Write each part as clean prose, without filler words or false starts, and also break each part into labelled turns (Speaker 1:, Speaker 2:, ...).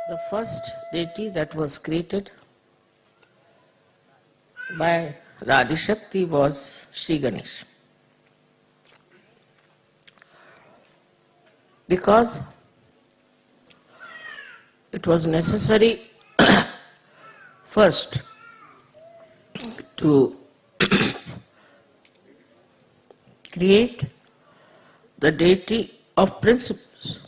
Speaker 1: the first deity that was created by the Adishakti was Shri Ganesha. Because it was necessary first to create the deity of principles.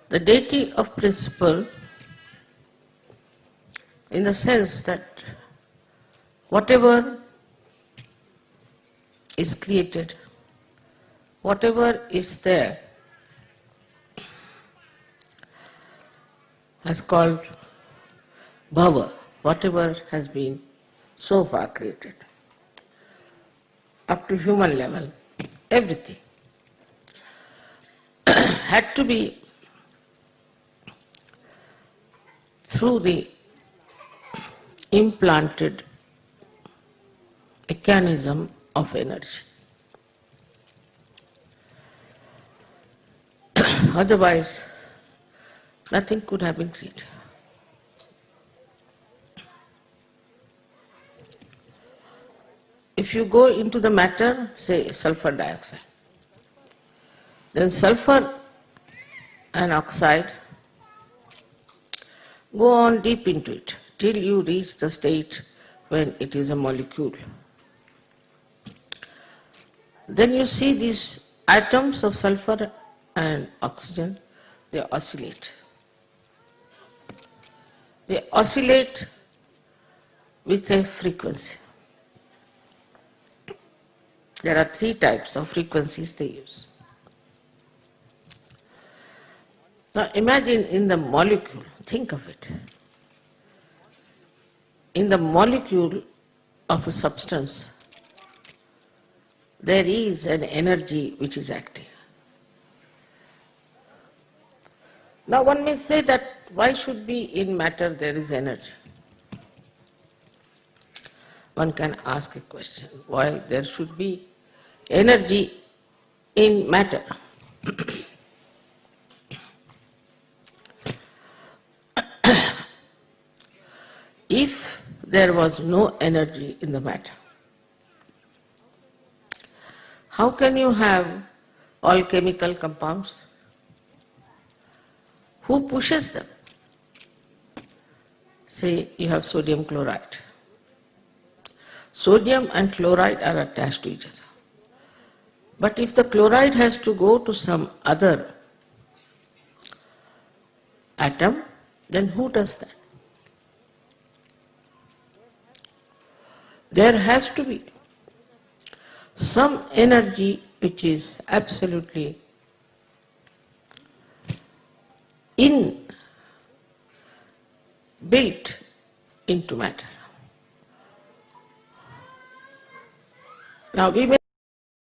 Speaker 1: The deity of principle in the sense that whatever is created, whatever is there, is called bhava, whatever has been so far created, up to human level, everything had to be through the implanted mechanism of energy. Otherwise, nothing could have been created. If you go into the matter, say sulfur dioxide, then sulfur and oxide go on deep into it till you reach the state when it is a molecule. Then you see these atoms of sulfur and oxygen, they oscillate. They oscillate with a frequency. There are 3 types of frequencies they use. Now imagine in the molecule, think of it. In the molecule of a substance, there is an energy which is active. Now one may say that why should be in matter there is energy? One can ask a question, why there should be energy in matter? If there was no energy in the matter, how can you have all chemical compounds? Who pushes them? Say you have sodium chloride. Sodium and chloride are attached to each other. But if the chloride has to go to some other atom, then who does that? There has to be some energy which is absolutely built into matter. Now we may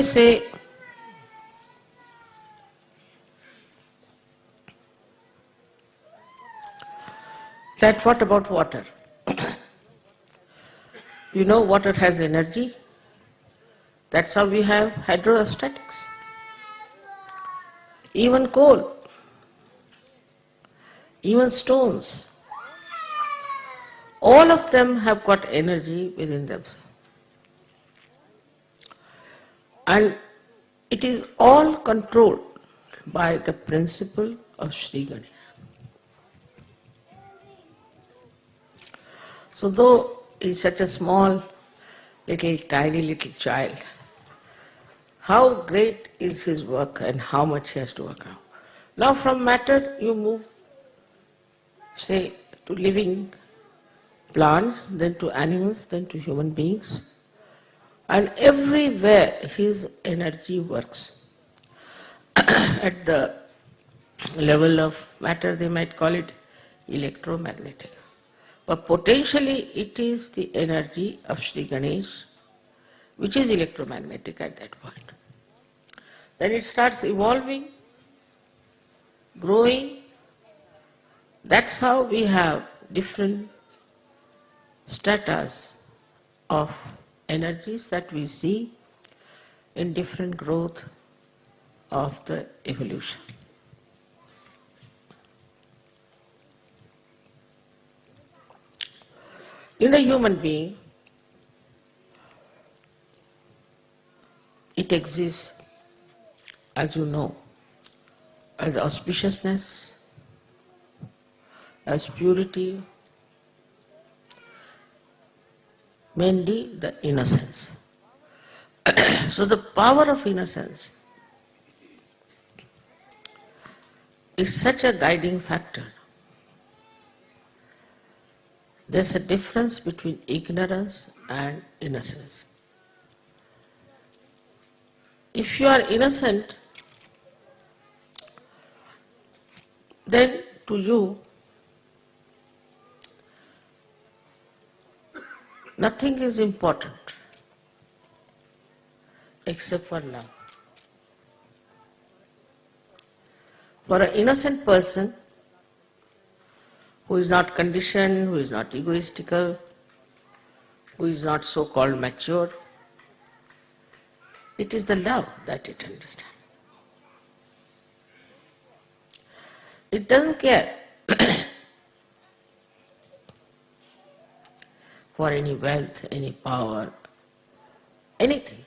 Speaker 1: say that what about water? You know water has energy. That's how we have hydrostatics. Even coal, even stones, all of them have got energy within themselves. And it is all controlled by the principle of Shri Ganesha. So though he is such a small, tiny little child, how great is his work and how much he has to work out. Now from matter you move, say, to living plants, then to animals, then to human beings. And everywhere his energy works. At the level of matter they might call it electromagnetic. But potentially it is the energy of Shri Ganesha which is electromagnetic at that point. Then it starts evolving, growing. That's how we have different stratas of energies that we see in different growth of the evolution. In a human being, it exists, as you know, as auspiciousness, as purity, mainly the innocence. So the power of innocence is such a guiding factor. There's a difference between ignorance and innocence. If you are innocent, then to you nothing is important except for love. For an innocent person who is not conditioned, who is not egoistical, who is not so-called mature, it is the love that it understands. It doesn't care for any wealth, any power, anything.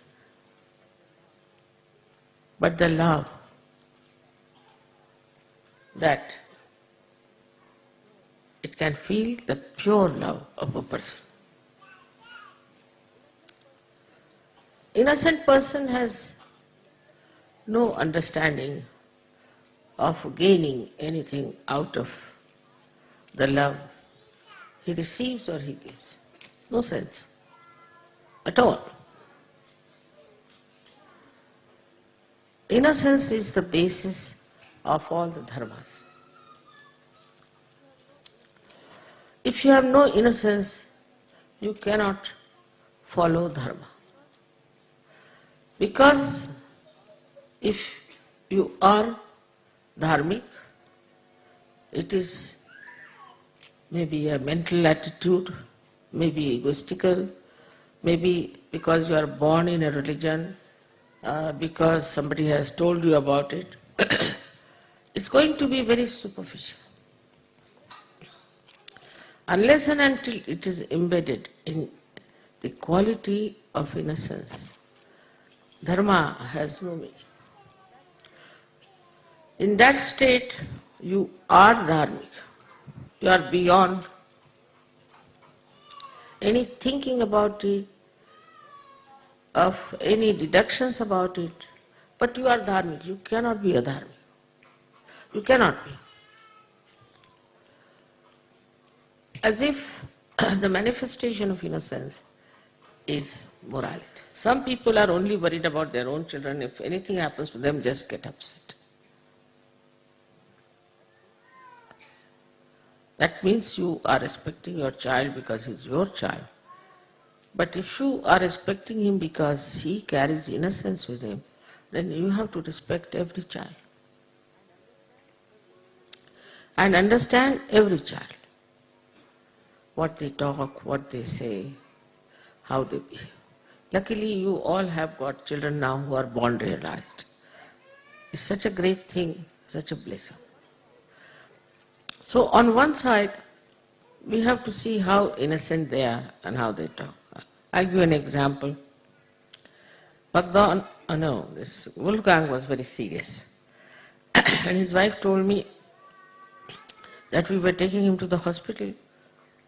Speaker 1: But the love that it can feel, the pure love of a person. Innocent person has no understanding of gaining anything out of the love he receives or he gives. No sense at all. Innocence is the basis of all the dharmas. If you have no innocence, you cannot follow dharma. Because if you are dharmic, it is maybe a mental attitude, maybe egoistical, maybe because you are born in a religion, because somebody has told you about it. It's going to be very superficial. Unless and until it is embedded in the quality of innocence, dharma has no meaning. In that state, you are dharmic. You are beyond any thinking about it, of any deductions about it, but you are dharmic. You cannot be a dharmic. You cannot be. As if the manifestation of innocence is morality. Some people are only worried about their own children. If anything happens to them, just get upset. That means you are respecting your child because he's your child. But if you are respecting him because he carries innocence with him, then you have to respect every child. And understand every child. What they talk, what they say, how they behave. Luckily, you all have got children now who are born realized. It's such a great thing, such a blessing. So on one side, we have to see how innocent they are and how they talk. I'll give you an example. This Wolfgang was very serious. And his wife told me that we were taking him to the hospital.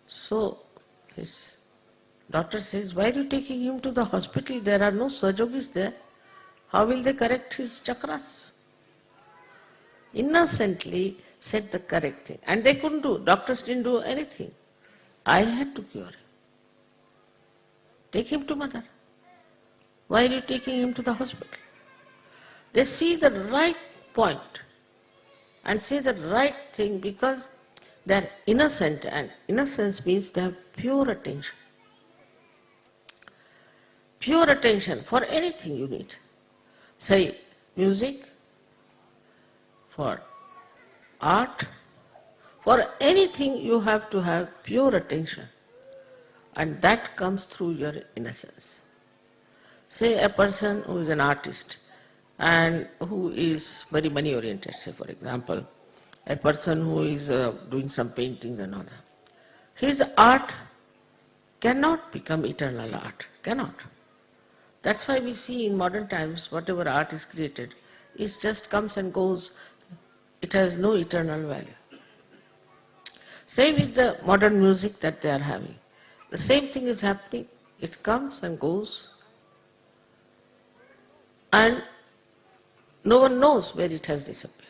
Speaker 1: So his doctor says, why are you taking him to the hospital? There are no surgeons there. How will they correct his chakras? Innocently said the correct thing. And they couldn't do. Doctors didn't do anything. I had to cure him. Take him to mother. Why are you taking him to the hospital? They see the right point and say the right thing because they are innocent, and innocence means they have pure attention. Pure attention for anything you need. Say music, for art, for anything you have to have pure attention. And that comes through your innocence. Say a person who is an artist, and who is very money oriented, say for example, a person who is doing some paintings and all that. His art cannot become eternal art, cannot. That's why we see in modern times whatever art is created, it just comes and goes, it has no eternal value. Same with the modern music that they are having. The same thing is happening, it comes and goes, and no one knows where it has disappeared.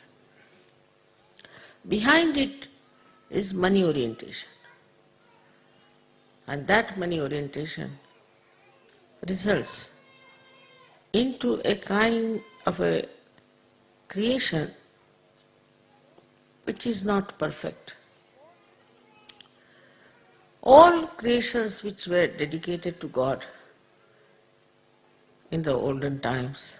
Speaker 1: Behind it is money orientation. And that money orientation results into a kind of a creation which is not perfect. All creations which were dedicated to God in the olden times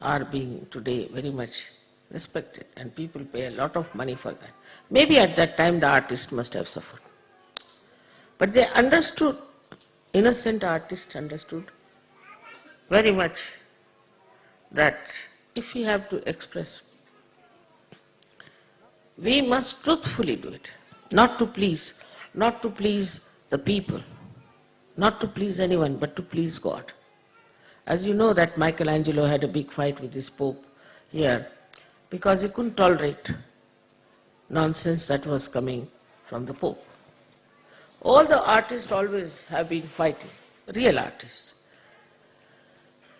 Speaker 1: are being today very much respected, and people pay a lot of money for that. Maybe at that time the artist must have suffered. But they understood, innocent artists understood very much that if we have to express, we must truthfully do it, not to please the people, not to please anyone, but to please God. As you know that Michelangelo had a big fight with his Pope here because he couldn't tolerate nonsense that was coming from the Pope. All the artists always have been fighting, real artists.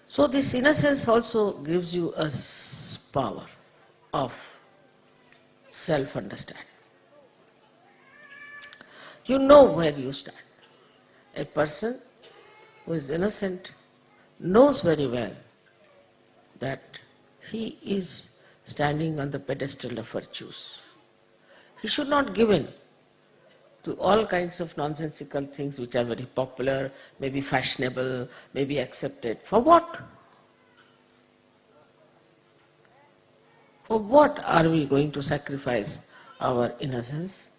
Speaker 1: So this innocence also gives you a power of self-understanding. You know where you stand. A person who is innocent knows very well that he is standing on the pedestal of virtues. He should not give in to all kinds of nonsensical things which are very popular, maybe fashionable, maybe accepted. For what? For what are we going to sacrifice our innocence?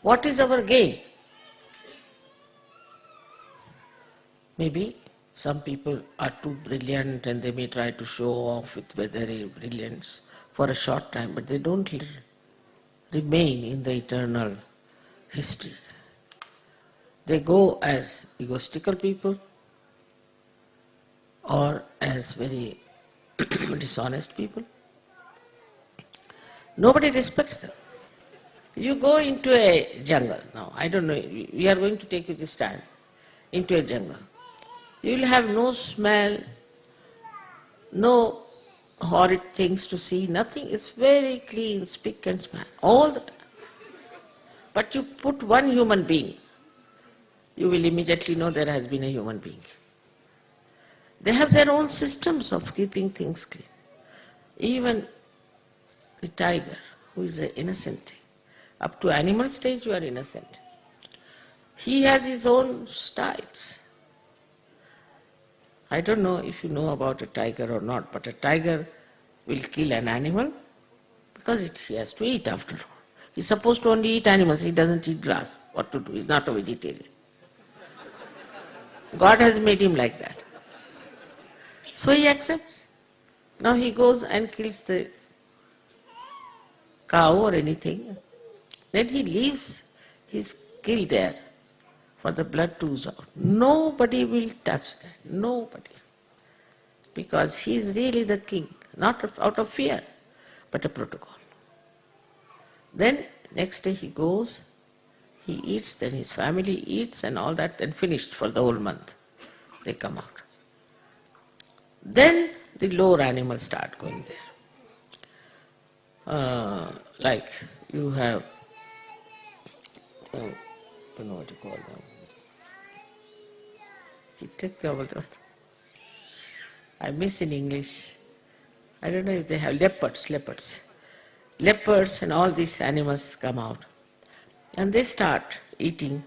Speaker 1: What is our gain? Maybe some people are too brilliant and they may try to show off with their brilliance for a short time, but they don't remain in the eternal history. They go as egoistical people or as very dishonest people. Nobody respects them. You go into a jungle now, I don't know, we are going to take you this time, into a jungle. You will have no smell, no horrid things to see, nothing. It's very clean, spick and span, all the time. But you put one human being, you will immediately know there has been a human being. They have their own systems of keeping things clean. Even the tiger, who is an innocent thing, up to animal stage you are innocent. He has his own styles. I don't know if you know about a tiger or not, but a tiger will kill an animal because he has to eat after all. He's supposed to only eat animals, he doesn't eat grass. What to do? He's not a vegetarian. God has made him like that. So he accepts. Now he goes and kills the cow or anything. Then he leaves his kill there for the blood to ooze out. Nobody will touch that. Nobody. Because he is really the king, not out of fear, but a protocol. Then next day he goes, he eats, then his family eats and all that, then finished for the whole month. They come out. Then the lower animals start going there. Like you have, I don't know what to call them. I miss in English. I don't know if they have leopards. Leopards and all these animals come out. And they start eating.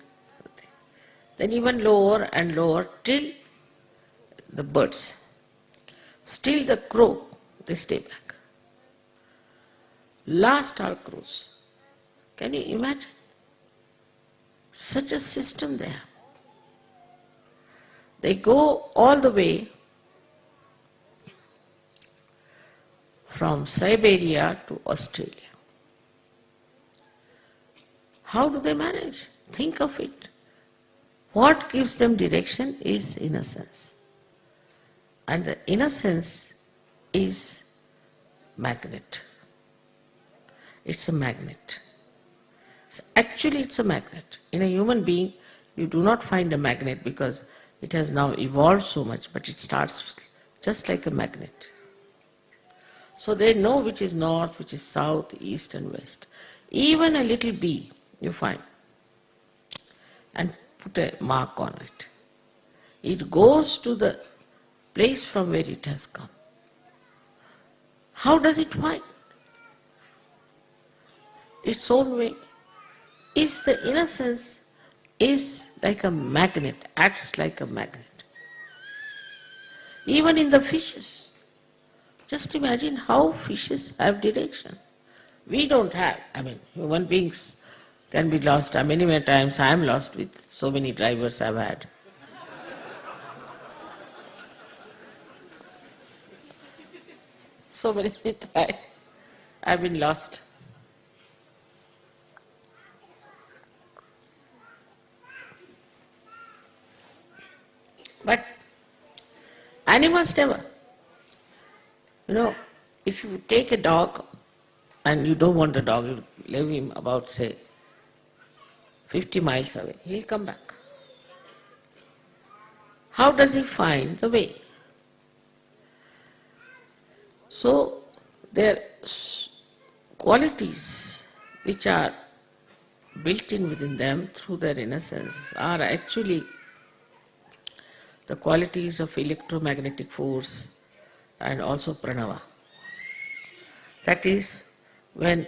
Speaker 1: Then even lower and lower till the birds. Still the crow, they stay back. Last are crows. Can you imagine? Such a system there. They go all the way from Siberia to Australia. How do they manage? Think of it. What gives them direction is innocence. And the innocence is magnet. It's a magnet. So actually it's a magnet. In a human being, you do not find a magnet because it has now evolved so much, but it starts just like a magnet. So they know which is north, which is south, east and west. Even a little bee you find and put a mark on it. It goes to the place from where it has come. How does it find? Its own way. Is the innocence is like a magnet, acts like a magnet. Even in the fishes. Just imagine how fishes have direction. We don't have. Human beings can be lost. Many times I am lost with so many drivers I've had. So many times I've been lost. But animals never. If you take a dog and you don't want the dog, you leave him about, say, 50 miles away, he'll come back. How does he find the way? So, there are qualities which are built in within them through their innocence are actually the qualities of electromagnetic force and also pranava. That is, when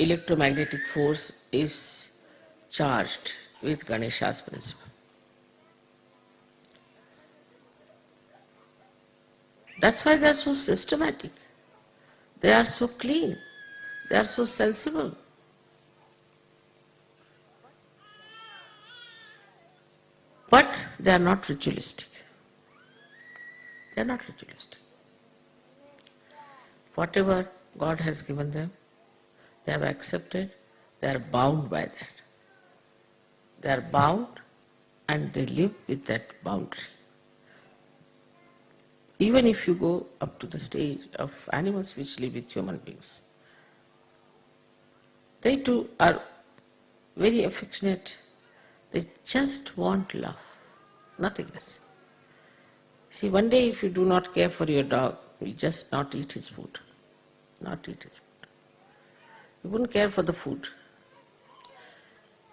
Speaker 1: electromagnetic force is charged with Ganesha's principle. That's why they are so systematic. They are so clean. They are so sensible. But they are not ritualistic. They are not ritualistic. Whatever God has given them, they have accepted, they are bound by that. They are bound and they live with that boundary. Even if you go up to the stage of animals which live with human beings, they too are very affectionate. They just want love, nothing else. See, one day if you do not care for your dog, he will just not eat his food. Not eat his food. You wouldn't care for the food.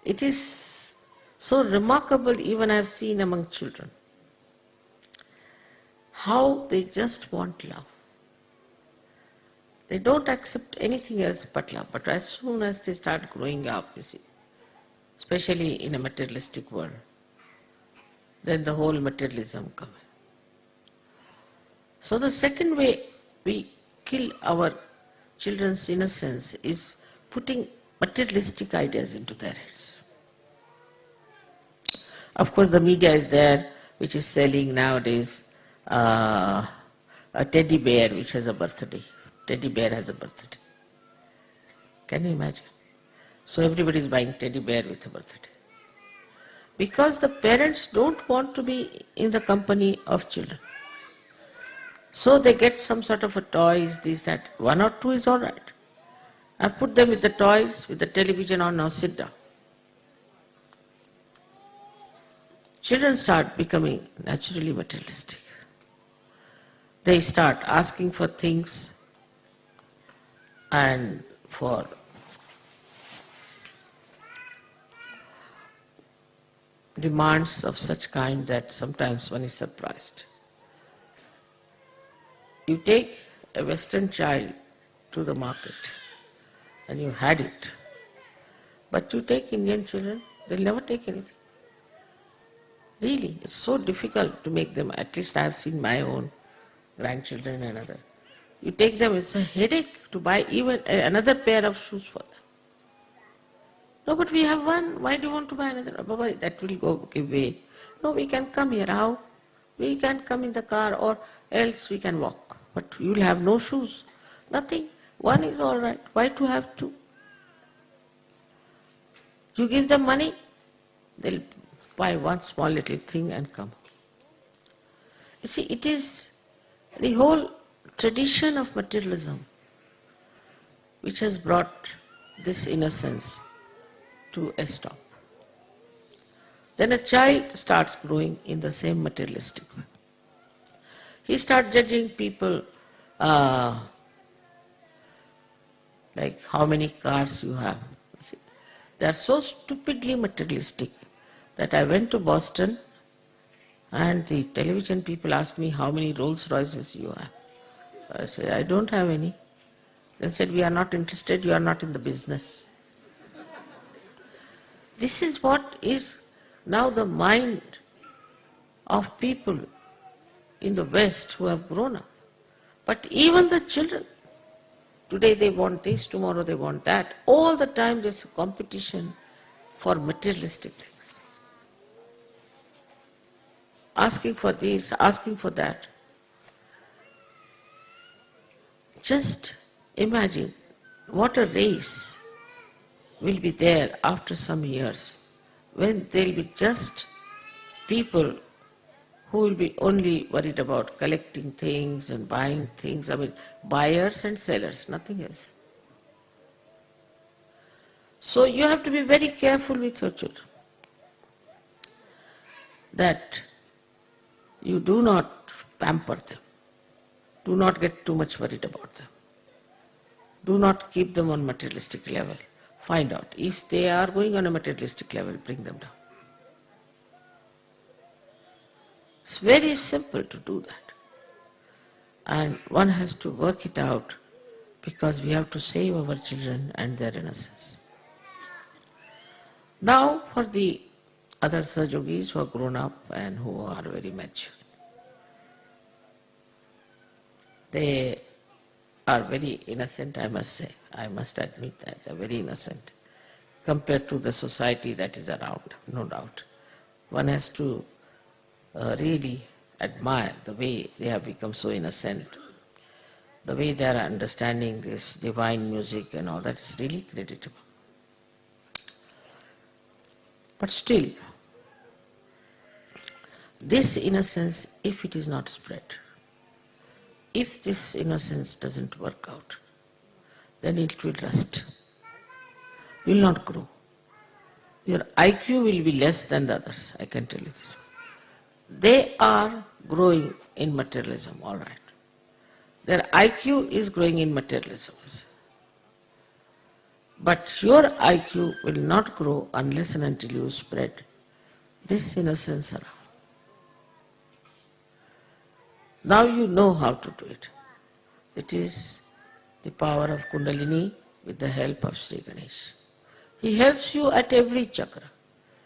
Speaker 1: It is so remarkable, even I have seen among children, how they just want love. They don't accept anything else but love. But as soon as they start growing up, you see, especially in a materialistic world, then the whole materialism comes. So the second way we kill our children's innocence is putting materialistic ideas into their heads. Of course, the media is there, which is selling nowadays a teddy bear which has a birthday. Teddy bear has a birthday. Can you imagine? So everybody is buying teddy bear with a birthday. Because the parents don't want to be in the company of children. So they get some sort of a toys, this, that. One or two is all right. I put them with the toys, with the television on, now sit down. Children start becoming naturally materialistic. They start asking for things and for demands of such kind that sometimes one is surprised. You take a Western child to the market and you had it. But you take Indian children, they'll never take anything. Really, it's so difficult to make them, at least I have seen my own grandchildren and other. You take them, it's a headache to buy even another pair of shoes for them. No, but we have one, why do you want to buy another? Baba, that will go give way. No, we can come here. How? We can come in the car or else we can walk. But you will have no shoes. Nothing. One is all right. Why to have two? You give them money, they'll buy one small little thing and come. You see, it is the whole tradition of materialism which has brought this innocence to a stop. Then a child starts growing in the same materialistic way. He starts judging people like how many cars you have. You see, they are so stupidly materialistic that I went to Boston and the television people asked me how many Rolls Royces you have. I said, I don't have any. They said, we are not interested, you are not in the business. This is what is now the mind of people in the West who have grown up. But even the children, today they want this, tomorrow they want that. All the time there's a competition for materialistic things. Asking for this, asking for that. Just imagine what a race will be there after some years when there will be just people who will be only worried about collecting things and buying things. I mean, buyers and sellers, nothing else. So you have to be very careful with your children that you do not pamper them. Do not get too much worried about them. Do not keep them on materialistic level. Find out. If they are going on a materialistic level, bring them down. It's very simple to do that. And one has to work it out because we have to save our children and their innocence. Now for the other Sahajogis who are grown up and who are very mature. They are very innocent, I must say. I must admit that. They are very innocent compared to the society that is around, no doubt. One has to really admire the way they have become so innocent, the way they are understanding this divine music and all that is really creditable. But still, this innocence, if it is not spread, if this innocence doesn't work out, then it will rust. It will not grow. Your IQ will be less than the others, I can tell you this. They are growing in materialism, all right. Their IQ is growing in materialism. But your IQ will not grow unless and until you spread this innocence around. Now you know how to do it. It is the power of Kundalini with the help of Sri Ganesha. He helps you at every chakra.